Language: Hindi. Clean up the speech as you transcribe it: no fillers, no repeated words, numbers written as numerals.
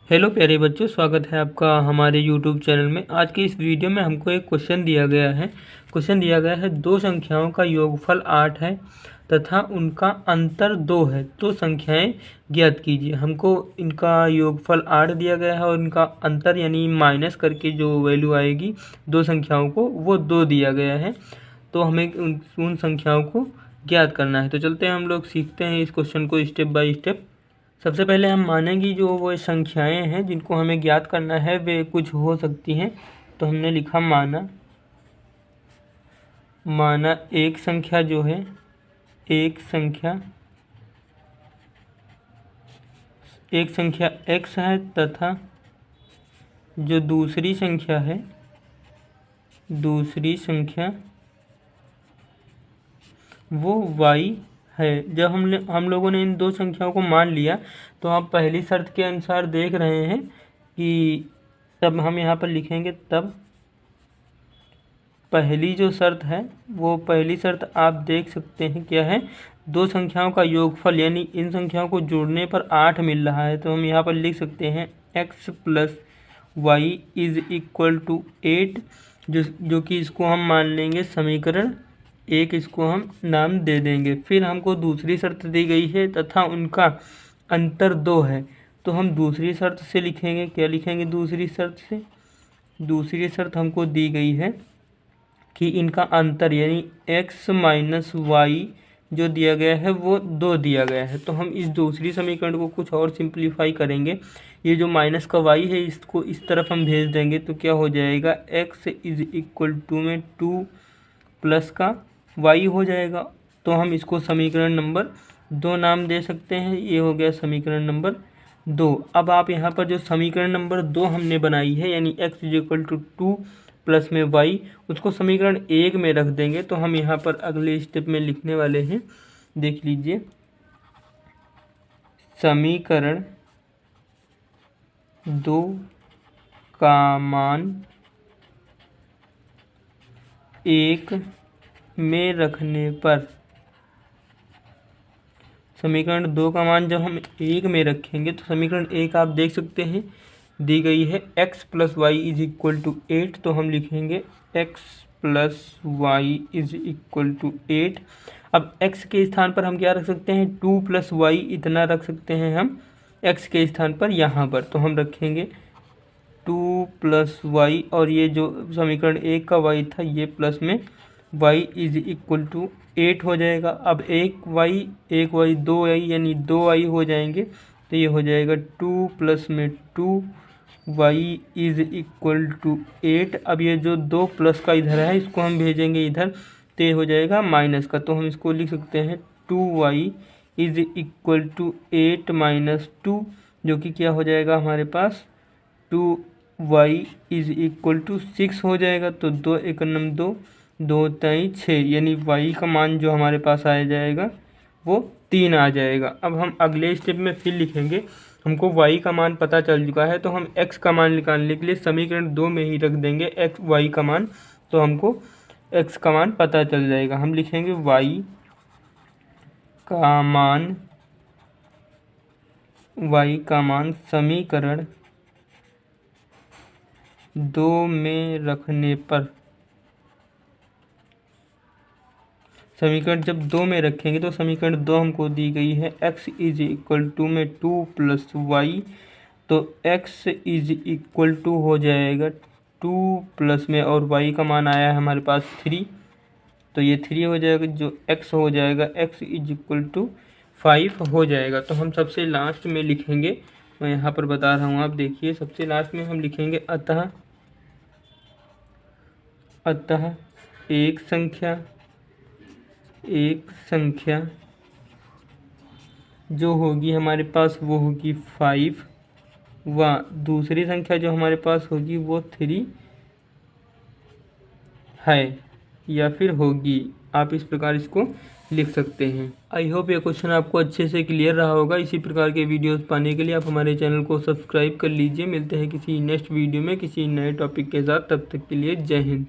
हेलो प्यारे बच्चों, स्वागत है आपका हमारे यूट्यूब चैनल में। आज की इस वीडियो में हमको एक क्वेश्चन दिया गया है दो संख्याओं का योगफल 8 है तथा उनका अंतर 2 है। तो संख्याएं ज्ञात कीजिए। हमको इनका योगफल 8 दिया गया है और इनका अंतर यानी माइनस करके जो वैल्यू आएगी दो संख्याओं को वो 2 दिया गया है। तो हमें उन संख्याओं को ज्ञात करना है। तो चलते हैं, हम लोग सीखते हैं इस क्वेश्चन को स्टेप बाय स्टेप। सबसे पहले हम मानेंगे जो वो संख्याएं हैं जिनको हमें ज्ञात करना है वे कुछ हो सकती हैं। तो हमने लिखा माना एक संख्या जो है एक संख्या x है तथा जो दूसरी संख्या वो y है। जब हम लोगों ने इन दो संख्याओं को मान लिया तो आप पहली शर्त के अनुसार देख रहे हैं कि तब हम यहाँ पर लिखेंगे, तब पहली जो शर्त है वो पहली शर्त आप देख सकते हैं क्या है, दो संख्याओं का योगफल यानी इन संख्याओं को जोड़ने पर 8 मिल रहा है। तो हम यहाँ पर लिख सकते हैं x plus y is equal to 8, जो कि इसको हम मान लेंगे समीकरण 1, इसको हम नाम दे देंगे। फिर हमको दूसरी शर्त दी गई है तथा उनका अंतर 2 है। तो हम दूसरी शर्त से लिखेंगे, क्या लिखेंगे दूसरी शर्त से? दूसरी शर्त हमको दी गई है कि इनका अंतर यानी x माइनस वाई जो दिया गया है वो 2 दिया गया है। तो हम इस दूसरी समीकरण को कुछ और सिंप्लीफाई करेंगे। ये जो माइनस का y है इसको इस तरफ हम भेज देंगे तो क्या हो जाएगा, x इज इक्वल टू में 2 प्लस का y हो जाएगा। तो हम इसको समीकरण नंबर 2 नाम दे सकते हैं। ये हो गया समीकरण नंबर 2। अब आप यहाँ पर जो समीकरण नंबर 2 हमने बनाई है यानी x is equal to 2 plus में y, उसको समीकरण 1 में रख देंगे। तो हम यहाँ पर अगले स्टेप में लिखने वाले हैं, देख लीजिए, समीकरण 2 का मान 1 में रखने पर, समीकरण 2 का मान जब हम 1 में रखेंगे तो समीकरण 1 आप देख सकते हैं दी गई है x plus y is equal to 8। तो हम लिखेंगे x plus y is equal to 8। अब x के स्थान पर हम क्या रख सकते हैं, 2 प्लस वाई इतना रख सकते हैं हम x के स्थान पर यहाँ पर। तो हम रखेंगे 2 प्लस वाई और ये जो समीकरण 1 का y था ये प्लस में y इज इक्वल टू 8 हो जाएगा। अब एक y 2 y यानी 2 y हो जाएंगे। तो ये हो जाएगा 2 प्लस में 2 y इज इक्वल टू 8। अब ये जो 2 प्लस का इधर है इसको हम भेजेंगे इधर, तो ये हो जाएगा माइनस का। तो हम इसको लिख सकते हैं 2y is equal to 8 minus 2, जो कि क्या हो जाएगा हमारे पास 2y इज इक्वल टू 6 हो जाएगा। तो 2 एक नम 2 2 3 6 यानी y का मान जो हमारे पास आ जाएगा वो 3 आ जाएगा। अब हम अगले स्टेप में फिर लिखेंगे, हमको y का मान पता चल चुका है तो हम x का मान निकालने के लिए समीकरण 2 में ही रख देंगे y का मान। तो हमको x का मान पता चल जाएगा। हम लिखेंगे y का मान समीकरण 2 में रखने पर, समीकरण जब 2 में रखेंगे तो समीकरण 2 हमको दी गई है x इज इक्वल टू में 2 प्लस वाई। तो x इज इक्वल टू हो जाएगा 2 प्लस में और y का मान आया है हमारे पास 3, तो ये 3 हो जाएगा, जो x हो जाएगा x इज इक्वल टू 5 हो जाएगा। तो हम सबसे लास्ट में लिखेंगे, मैं यहाँ पर बता रहा हूँ, आप देखिए सबसे लास्ट में हम लिखेंगे अतः एक संख्या जो होगी हमारे पास वो होगी 5 व दूसरी संख्या जो हमारे पास होगी वो 3 है या फिर होगी। आप इस प्रकार इसको लिख सकते हैं। आई होप ये क्वेश्चन आपको अच्छे से क्लियर रहा होगा। इसी प्रकार के वीडियोस पाने के लिए आप हमारे चैनल को सब्सक्राइब कर लीजिए। मिलते हैं किसी नेक्स्ट वीडियो में किसी नए टॉपिक के साथ, तब तक के लिए जय हिंद।